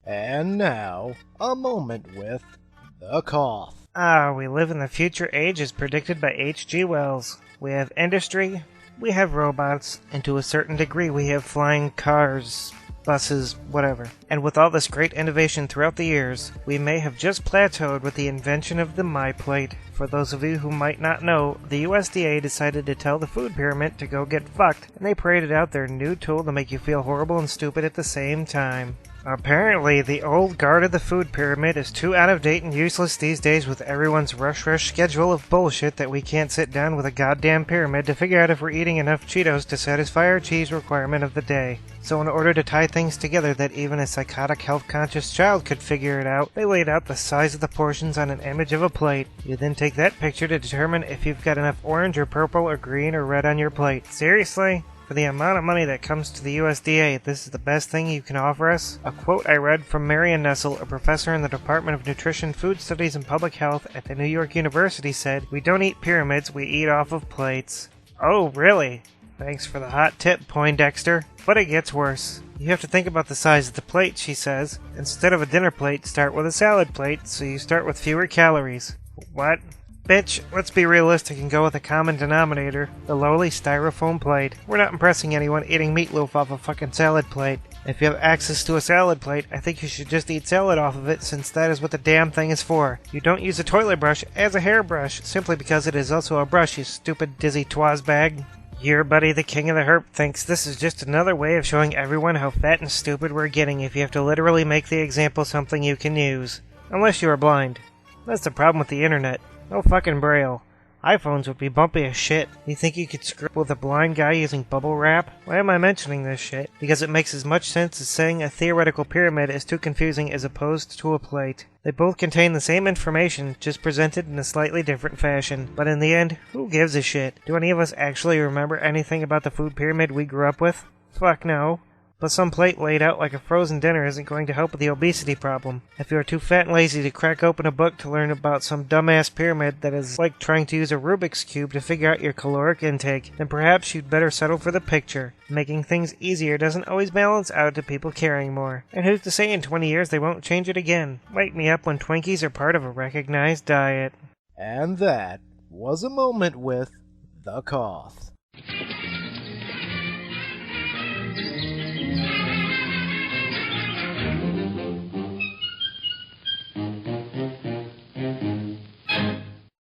And now, a moment with the KOTH. We live in the future age as predicted by H.G. Wells. We have industry, we have robots, and to a certain degree we have flying cars, buses, whatever. And with all this great innovation throughout the years, we may have just plateaued with the invention of the MyPlate. For those of you who might not know, the USDA decided to tell the food pyramid to go get fucked, and they paraded out their new tool to make you feel horrible and stupid at the same time. Apparently, the old guard of the food pyramid is too out of date and useless these days with everyone's rush schedule of bullshit that we can't sit down with a goddamn pyramid to figure out if we're eating enough Cheetos to satisfy our cheese requirement of the day. So in order to tie things together that even a psychotic health-conscious child could figure it out, they laid out the size of the portions on an image of a plate. You then take that picture to determine if you've got enough orange or purple or green or red on your plate. Seriously? For the amount of money that comes to the USDA, this is the best thing you can offer us? A quote I read from Marion Nessel, a professor in the Department of Nutrition, Food Studies, and Public Health at the New York University said, "We don't eat pyramids, we eat off of plates." Oh, really? Thanks for the hot tip, Poindexter. But it gets worse. You have to think about the size of the plate, she says. Instead of a dinner plate, start with a salad plate, so you start with fewer calories. What? Bitch, let's be realistic and go with a common denominator, the lowly styrofoam plate. We're not impressing anyone eating meatloaf off a fucking salad plate. If you have access to a salad plate, I think you should just eat salad off of it since that is what the damn thing is for. You don't use a toilet brush as a hairbrush simply because it is also a brush, you stupid dizzy twazbag. Your buddy the king of the herp thinks this is just another way of showing everyone how fat and stupid we're getting if you have to literally make the example something you can use. Unless you are blind. That's the problem with the internet. No fucking braille. iPhones would be bumpy as shit. You think you could script with a blind guy using bubble wrap? Why am I mentioning this shit? Because it makes as much sense as saying a theoretical pyramid is too confusing as opposed to a plate. They both contain the same information, just presented in a slightly different fashion. But in the end, who gives a shit? Do any of us actually remember anything about the food pyramid we grew up with? Fuck no. But some plate laid out like a frozen dinner isn't going to help with the obesity problem. If you are too fat and lazy to crack open a book to learn about some dumbass pyramid that is like trying to use a Rubik's Cube to figure out your caloric intake, then perhaps you'd better settle for the picture. Making things easier doesn't always balance out to people caring more. And who's to say in 20 years they won't change it again? Wake me up when Twinkies are part of a recognized diet. And that was a moment with the KOTH.